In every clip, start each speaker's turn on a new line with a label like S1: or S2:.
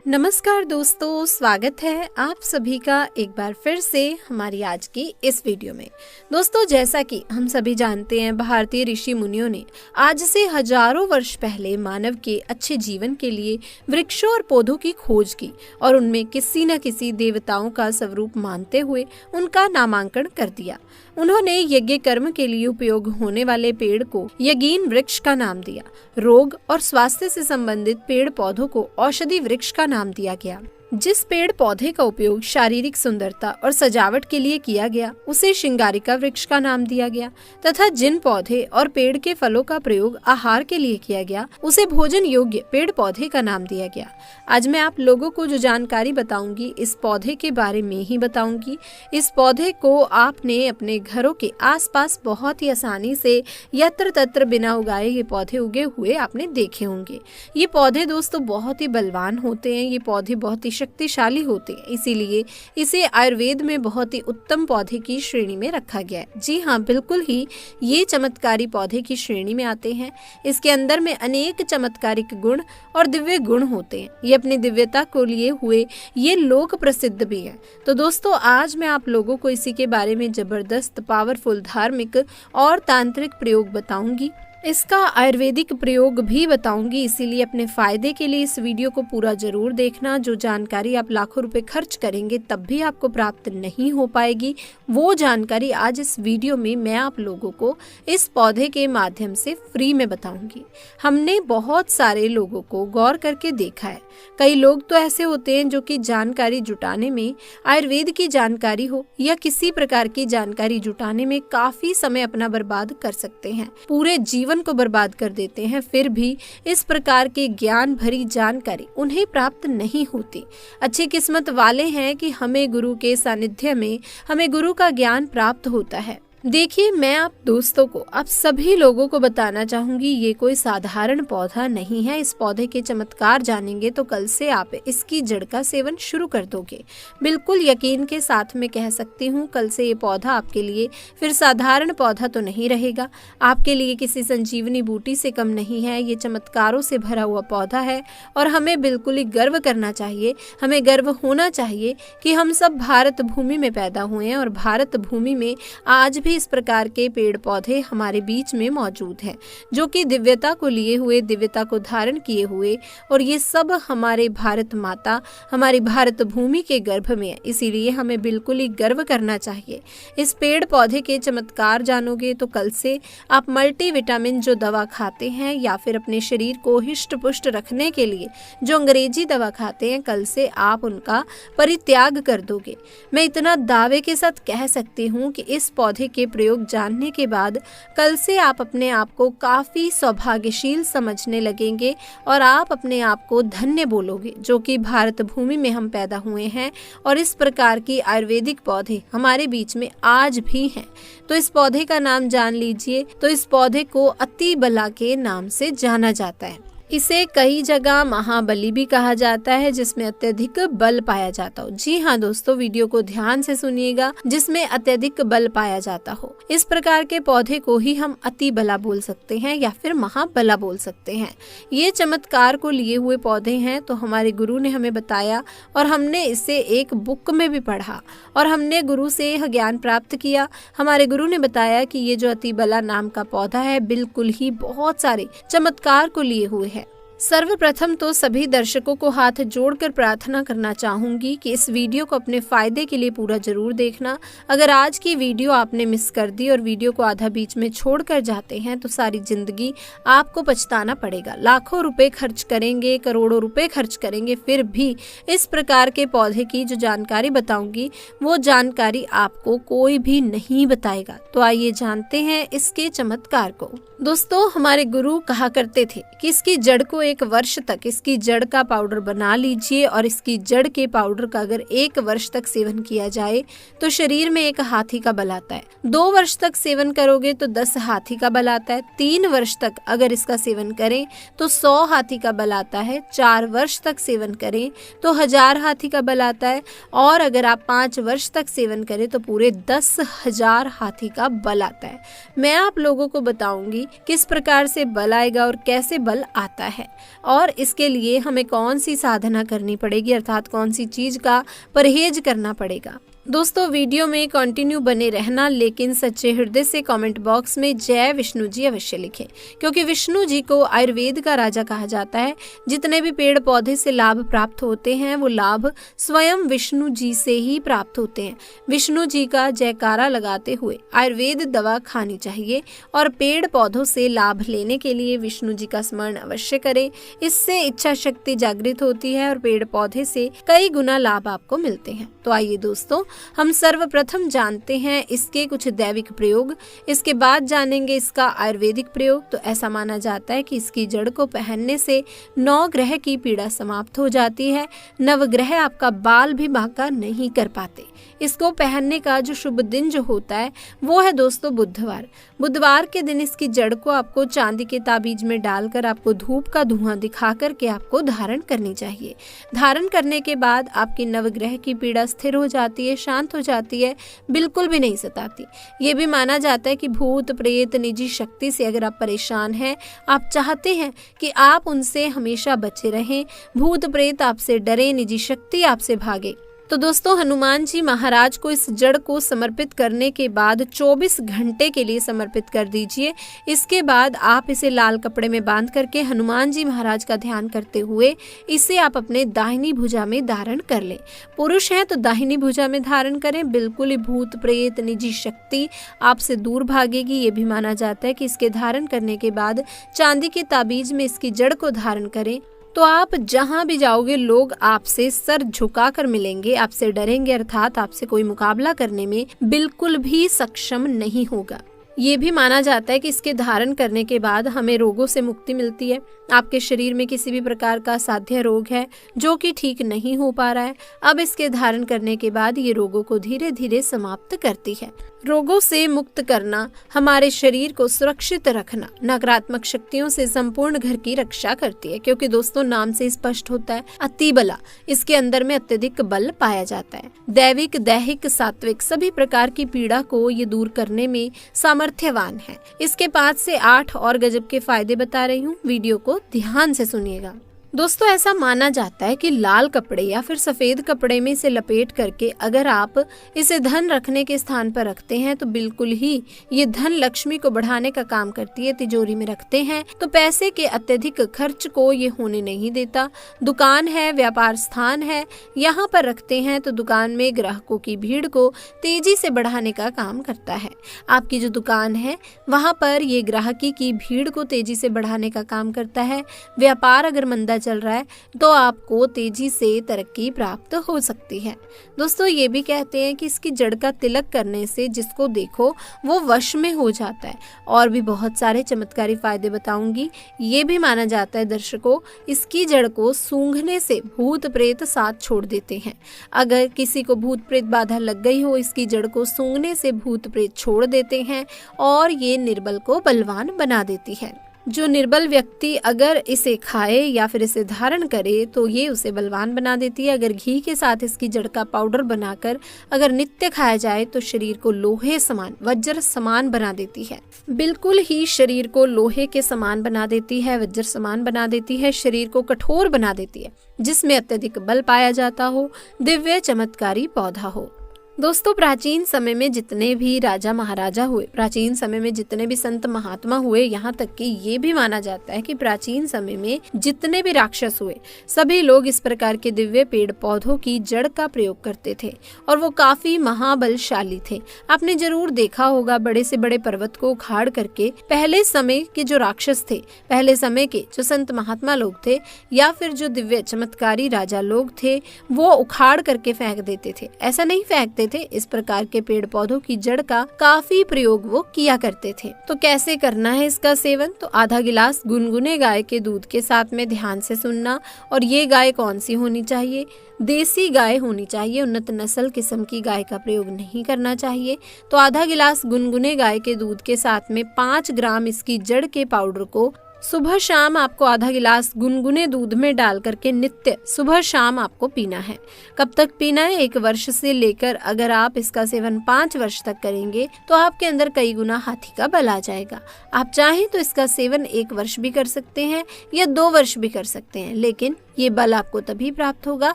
S1: नमस्कार दोस्तों, स्वागत है आप सभी का एक बार फिर से हमारी आज की इस वीडियो में। दोस्तों, जैसा कि हम सभी जानते हैं, भारतीय ऋषि मुनियों ने आज से हजारों वर्ष पहले मानव के अच्छे जीवन के लिए वृक्षों और पौधों की खोज की और उनमें किसी न किसी देवताओं का स्वरूप मानते हुए उनका नामांकन कर दिया। उन्होंने यज्ञ कर्म के लिए उपयोग होने वाले पेड़ को यज्ञीन वृक्ष का नाम दिया। रोग और स्वास्थ्य से संबंधित पेड़ पौधों को औषधि वृक्ष का नाम दिया गया। जिस पेड़ पौधे का उपयोग शारीरिक सुंदरता और सजावट के लिए किया गया उसे श्रृंगारिका वृक्ष का नाम दिया गया, तथा जिन पौधे और पेड़ के फलों का प्रयोग आहार के लिए किया गया उसे भोजन योग्य पेड़ पौधे का नाम दिया गया। आज मैं आप लोगों को जो जानकारी बताऊंगी इस पौधे के बारे में ही बताऊंगी। इस पौधे को आपने अपने घरों के आसपास बहुत ही आसानी से यत्र तत्र बिना उगाए ये पौधे उगे हुए आपने देखे होंगे। ये पौधे दोस्तों बहुत ही बलवान होते हैं, ये पौधे बहुत ही शक्तिशाली होते हैं, इसीलिए इसे आयुर्वेद में बहुत ही उत्तम पौधे की श्रेणी में रखा गया है। जी हाँ, बिल्कुल ही ये चमत्कारी पौधे की श्रेणी में आते हैं। इसके अंदर में अनेक चमत्कारिक गुण और दिव्य गुण होते हैं। ये अपनी दिव्यता को लिए हुए ये लोक प्रसिद्ध भी है। तो दोस्तों, आज मैं आप लोगों को इसी के बारे में जबरदस्त पावरफुल धार्मिक और तांत्रिक प्रयोग बताऊंगी। इसका आयुर्वेदिक प्रयोग भी बताऊंगी, इसीलिए अपने फायदे के लिए इस वीडियो को पूरा जरूर देखना। जो जानकारी आप लाखों रुपए खर्च करेंगे तब भी आपको प्राप्त नहीं हो पाएगी, वो जानकारी आज इस वीडियो में मैं आप लोगों को इस पौधे के माध्यम से फ्री में बताऊंगी। हमने बहुत सारे लोगों को गौर करके देखा है। कई लोग तो ऐसे होते हैं जो कि जानकारी जुटाने में, आयुर्वेद की जानकारी हो या किसी प्रकार की जानकारी जुटाने में काफी समय अपना बर्बाद कर सकते हैं, पूरे जीवन को बर्बाद कर देते हैं, फिर भी इस प्रकार की ज्ञान भरी जानकारी उन्हें प्राप्त नहीं होती। अच्छी किस्मत वाले हैं कि हमें गुरु के सानिध्य में हमें गुरु का ज्ञान प्राप्त होता है। देखिए, मैं आप दोस्तों को, आप सभी लोगों को बताना चाहूंगी, ये कोई साधारण पौधा नहीं है। इस पौधे के चमत्कार जानेंगे तो कल से आप इसकी जड़ का सेवन शुरू कर दोगे। बिल्कुल यकीन के साथ मैं कह सकती हूँ, कल से ये पौधा आपके लिए फिर साधारण पौधा तो नहीं रहेगा, आपके लिए किसी संजीवनी बूटी से कम नहीं है। ये चमत्कारों से भरा हुआ पौधा है और हमें बिल्कुल ही गर्व करना चाहिए, हमें गर्व होना चाहिए कि हम सब भारत भूमि में पैदा हुए हैं और भारत भूमि में आज भी इस प्रकार के पेड़ पौधे हमारे बीच में मौजूद हैं, जो कि दिव्यता को लिए हुए, दिव्यता को धारण किए हुए, और ये सब हमारे भारत माता, हमारी भारत भूमि के गर्भ में है। इसीलिए हमें बिल्कुल ही गर्व करना चाहिए। इस पेड़ पौधे के चमत्कार जानोगे तो कल से आप मल्टीविटामिन जो दवा खाते हैं या फिर अपने शरीर को हिष्ट पुष्ट रखने के लिए जो अंग्रेजी दवा खाते हैं, कल से आप उनका परित्याग कर दोगे। मैं इतना दावे के साथ कह सकती हूँ कि इस पौधे के प्रयोग जानने के बाद कल से आप अपने आप को काफी सौभाग्यशील समझने लगेंगे और आप अपने आप को धन्य बोलोगे, जो कि भारत भूमि में हम पैदा हुए हैं और इस प्रकार की आयुर्वेदिक पौधे हमारे बीच में आज भी हैं। तो इस पौधे का नाम जान लीजिए। तो इस पौधे को अति बला के नाम से जाना जाता है। इसे कई जगह महाबली भी कहा जाता है, जिसमें अत्यधिक बल पाया जाता हो। जी हाँ दोस्तों, वीडियो को ध्यान से सुनिएगा, जिसमें अत्यधिक बल पाया जाता हो। इस प्रकार के पौधे को ही हम अति बला बोल सकते हैं या फिर महाबला बोल सकते हैं। ये चमत्कार को लिए हुए पौधे हैं, तो हमारे गुरु ने हमें बताया और हमने इसे एक बुक में भी पढ़ा और हमने गुरु से यह ज्ञान प्राप्त किया। हमारे गुरु ने बताया कि ये जो अति बला नाम का पौधा है, बिल्कुल ही बहुत सारे चमत्कार को लिए हुए है। सर्वप्रथम तो सभी दर्शकों को हाथ जोड़कर प्रार्थना करना चाहूंगी कि इस वीडियो को अपने फायदे के लिए पूरा जरूर देखना। अगर आज की वीडियो आपने मिस कर दी और वीडियो को आधा बीच में छोड़कर जाते हैं तो सारी जिंदगी आपको पछताना पड़ेगा। लाखों रुपए खर्च करेंगे, करोड़ों रुपए खर्च करेंगे, फिर भी इस प्रकार के पौधे की जो जानकारी बताऊंगी वो जानकारी आपको कोई भी नहीं बताएगा। तो आइए जानते हैं इसके चमत्कार को। दोस्तों, हमारे गुरु कहा करते थे कि इसकी जड़ को 1 वर्ष तक इसकी जड़ का पाउडर बना लीजिए और इसकी जड़ के पाउडर का अगर 1 वर्ष तक सेवन किया जाए तो शरीर में 1 हाथी का बल आता है। 2 वर्ष तक सेवन करोगे तो 10 हाथी का बल आता है। 3 वर्ष तक अगर इसका सेवन करें तो 100 हाथी का बल आता है। 4 वर्ष तक सेवन करें तो 1000 हाथी का बल आता है और अगर आप 5 वर्ष तक सेवन करें तो पूरे 10,000 हाथी का बल आता है। मैं आप लोगों को बताऊंगी किस प्रकार से बल आएगा और कैसे बल आता है और इसके लिए हमें कौन सी साधना करनी पड़ेगी, अर्थात कौन सी चीज का परहेज करना पड़ेगा। दोस्तों वीडियो में कंटिन्यू बने रहना, लेकिन सच्चे हृदय से कमेंट बॉक्स में जय विष्णु जी अवश्य लिखें, क्योंकि विष्णु जी को आयुर्वेद का राजा कहा जाता है। जितने भी पेड़ पौधे से लाभ प्राप्त होते हैं वो लाभ स्वयं विष्णु जी से ही प्राप्त होते हैं। विष्णु जी का जयकारा लगाते हुए आयुर्वेद दवा खानी चाहिए और पेड़ पौधों से लाभ लेने के लिए विष्णु जी का स्मरण अवश्य करें। इससे इच्छा शक्ति जागृत होती है और पेड़ पौधे से कई गुना लाभ आपको मिलते हैं। तो आइए दोस्तों, हम सर्वप्रथम जानते हैं इसके कुछ दैविक प्रयोग, इसके बाद जानेंगे इसका आयुर्वेदिक प्रयोग। तो ऐसा माना जाता है कि इसकी जड़ को पहनने से 9 ग्रह की पीड़ा समाप्त हो जाती है। नवग्रह आपका बाल भी बांका नहीं कर पाते। इसको पहनने का जो शुभ दिन जो होता है वो है दोस्तों बुधवार। बुधवार के दिन इसकी जड़ को आपको चांदी के ताबीज में डालकर आपको धूप का धुआं दिखा करके आपको धारण करनी चाहिए। धारण करने के बाद आपकी नवग्रह की पीड़ा स्थिर हो जाती है, शांत हो जाती है, बिल्कुल भी नहीं सताती। ये भी माना जाता है कि भूत प्रेत निजी शक्ति से अगर आप परेशान हैं, आप चाहते हैं कि आप उनसे हमेशा बचे रहें, भूत प्रेत आपसे डरे, निजी शक्ति आपसे भागे, तो दोस्तों हनुमान जी महाराज को इस जड़ को समर्पित करने के बाद 24 घंटे के लिए समर्पित कर दीजिए। इसके बाद आप इसे लाल कपड़े में बांध करके हनुमान जी महाराज का ध्यान करते हुए इसे आप अपने दाहिनी भुजा में धारण कर लें। पुरुष हैं तो दाहिनी भुजा में धारण करें, बिल्कुल ही भूत प्रेत निजी शक्ति आपसे दूर भागेगी। ये भी माना जाता है कि इसके धारण करने के बाद चांदी के ताबीज में इसकी जड़ को धारण करें तो आप जहां भी जाओगे लोग आपसे सर झुकाकर मिलेंगे, आपसे डरेंगे, अर्थात आपसे कोई मुकाबला करने में बिल्कुल भी सक्षम नहीं होगा। ये भी माना जाता है कि इसके धारण करने के बाद हमें रोगों से मुक्ति मिलती है। आपके शरीर में किसी भी प्रकार का साध्य रोग है जो कि ठीक नहीं हो पा रहा है, अब इसके धारण करने के बाद ये रोगों को धीरे धीरे समाप्त करती है। रोगों से मुक्त करना, हमारे शरीर को सुरक्षित रखना, नकारात्मक शक्तियों से संपूर्ण घर की रक्षा करती है, क्योंकि दोस्तों नाम से स्पष्ट होता है अति बला, इसके अंदर में अत्यधिक बल पाया जाता है। दैविक दैहिक सात्विक सभी प्रकार की पीड़ा को ये दूर करने में सामर्थ्यवान है। इसके 5 से 8 और गजब के फायदे बता रही हूँ, वीडियो को ध्यान से सुनिएगा। दोस्तों ऐसा माना जाता है कि लाल कपड़े या फिर सफेद कपड़े में इसे लपेट करके अगर आप इसे धन रखने के स्थान पर रखते हैं तो बिल्कुल ही ये धन लक्ष्मी को बढ़ाने का काम करती है। तिजोरी में रखते हैं तो पैसे के अत्यधिक खर्च को ये होने नहीं देता। दुकान है, व्यापार स्थान है, यहाँ पर रखते हैं तो दुकान में ग्राहकों की भीड़ को तेजी से बढ़ाने का काम करता है। आपकी जो दुकान है वहाँ पर ये ग्राहकी की भीड़ को तेजी से बढ़ाने का काम करता है। व्यापार अगर मंदा चल रहा है तो आपको तेजी से तरक्की प्राप्त हो सकती है। दोस्तों ये भी कहते हैं कि इसकी जड़ का तिलक करने से जिसको देखो वो वश में हो जाता है। और भी बहुत सारे चमत्कारी फायदे बताऊंगी। ये भी माना जाता है दर्शकों, इसकी जड़ को सूंघने से भूत प्रेत साथ छोड़ देते हैं। अगर किसी को भूत प्रेत बाधा लग गई हो, इसकी जड़ को सूंघने से भूत प्रेत छोड़ देते हैं और ये निर्बल को बलवान बना देती है। जो निर्बल व्यक्ति अगर इसे खाए या फिर इसे धारण करे तो ये उसे बलवान बना देती है। अगर घी के साथ इसकी जड़ का पाउडर बनाकर अगर नित्य खाया जाए तो शरीर को लोहे समान, वज्र समान बना देती है। बिल्कुल ही शरीर को लोहे के समान बना देती है, वज्र समान बना देती है, शरीर को कठोर बना देती है, जिसमें अत्यधिक बल पाया जाता हो, दिव्य चमत्कारी पौधा हो। दोस्तों प्राचीन समय में जितने भी राजा महाराजा हुए, प्राचीन समय में जितने भी संत महात्मा हुए, यहाँ तक कि ये भी माना जाता है कि प्राचीन समय में जितने भी राक्षस हुए सभी लोग इस प्रकार के दिव्य पेड़ पौधों की जड़ का प्रयोग करते थे और वो काफी महाबलशाली थे। आपने जरूर देखा होगा बड़े से बड़े पर्वत को उखाड़ करके पहले समय के जो राक्षस थे, पहले समय के जो संत महात्मा लोग थे या फिर जो दिव्य चमत्कारी राजा लोग थे वो उखाड़ करके फेंक देते थे। ऐसा नहीं फेंकते करते थे, इस प्रकार के पेड़ पौधों की जड़ का काफी प्रयोग वो किया करते थे। तो कैसे करना है इसका सेवन? तो आधा गिलास गुनगुने गाय के दूध के साथ में ध्यान से सुनना। और ये गाय कौन सी होनी चाहिए? देसी गाय होनी चाहिए, उन्नत नस्ल किस्म की गाय का प्रयोग नहीं करना चाहिए। तो आधा गिलास गुनगुने गाय के दूध के साथ में 5 ग्राम इसकी जड़ के पाउडर को सुबह शाम आपको आधा गिलास गुनगुने दूध में डाल करके नित्य सुबह शाम आपको पीना है। कब तक पीना है? 1 वर्ष से लेकर अगर आप इसका सेवन 5 वर्ष तक करेंगे तो आपके अंदर कई गुना हाथी का बल आ जाएगा। आप चाहें तो इसका सेवन 1 वर्ष भी कर सकते हैं या 2 वर्ष भी कर सकते हैं, लेकिन ये बल आपको तभी प्राप्त होगा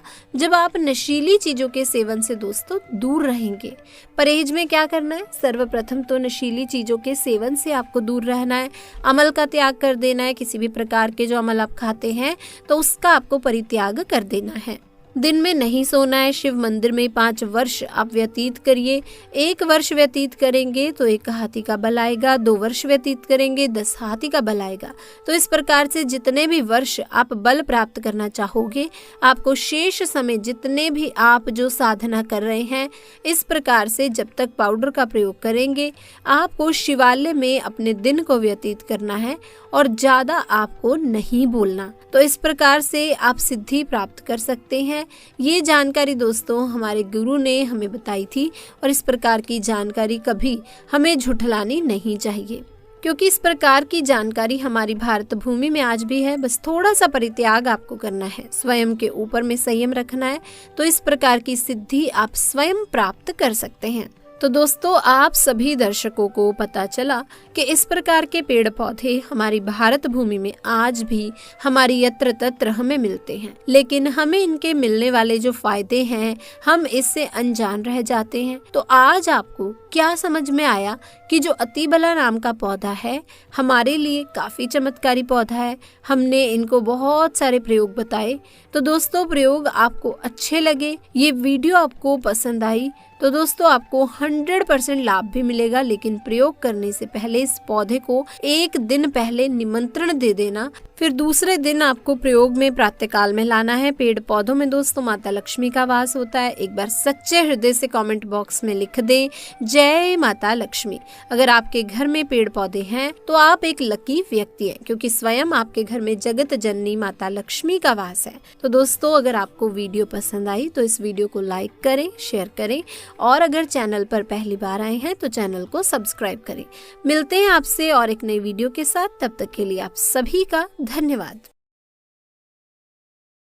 S1: जब आप नशीली चीजों के सेवन से दोस्तों दूर रहेंगे। परहेज में क्या करना है? सर्वप्रथम तो नशीली चीजों के सेवन से आपको दूर रहना है, अमल का त्याग कर देना है। किसी भी प्रकार के जो अमल आप खाते हैं तो उसका आपको परित्याग कर देना है। दिन में नहीं सोना है। शिव मंदिर में 5 वर्ष आप व्यतीत करिए। 1 वर्ष व्यतीत करेंगे तो 1 हाथी का बल आएगा, 2 वर्ष व्यतीत करेंगे 10 हाथी का बल आएगा। तो इस प्रकार से जितने भी वर्ष आप बल प्राप्त करना चाहोगे, आपको शेष समय जितने भी आप जो साधना कर रहे हैं, इस प्रकार से जब तक पाउडर का प्रयोग करेंगे, आपको शिवालय में अपने दिन को व्यतीत करना है और ज्यादा आपको नहीं बोलना। तो इस प्रकार से आप सिद्धि प्राप्त कर सकते हैं। ये जानकारी दोस्तों हमारे गुरु ने हमें बताई थी और इस प्रकार की जानकारी कभी हमें झुठलानी नहीं चाहिए, क्योंकि इस प्रकार की जानकारी हमारी भारत भूमि में आज भी है। बस थोड़ा सा परित्याग आपको करना है, स्वयं के ऊपर में संयम रखना है, तो इस प्रकार की सिद्धि आप स्वयं प्राप्त कर सकते हैं। तो दोस्तों आप सभी दर्शकों को पता चला कि इस प्रकार के पेड़ पौधे हमारी भारत भूमि में आज भी हमारी यत्र तत्र हमें मिलते हैं, लेकिन हमें इनके मिलने वाले जो फायदे हैं हम इससे अनजान रह जाते हैं। तो आज आपको क्या समझ में आया कि जो अतिबला नाम का पौधा है हमारे लिए काफी चमत्कारी पौधा है। हमने इनको बहुत सारे प्रयोग बताए। तो दोस्तों प्रयोग आपको अच्छे लगे, ये वीडियो आपको पसंद आई, तो दोस्तों आपको 100% लाभ भी मिलेगा, लेकिन प्रयोग करने से पहले इस पौधे को 1 दिन पहले निमंत्रण दे देना। फिर दूसरे दिन आपको प्रयोग में प्रातःकाल में लाना है। पेड़ पौधों में दोस्तों माता लक्ष्मी का वास होता है। एक बार सच्चे हृदय से कमेंट बॉक्स में लिख दें जय माता लक्ष्मी। अगर आपके घर में पेड़ पौधे हैं तो आप एक लकी व्यक्ति हैं, क्योंकि स्वयं आपके घर में जगत जननी माता लक्ष्मी का वास है। तो दोस्तों अगर आपको वीडियो पसंद आई तो इस वीडियो को लाइक करें, शेयर करें और अगर चैनल पर पहली बार आए हैं तो चैनल को सब्सक्राइब करें। मिलते हैं आपसे और एक नई वीडियो के साथ, तब तक के लिए आप सभी का धन्यवाद।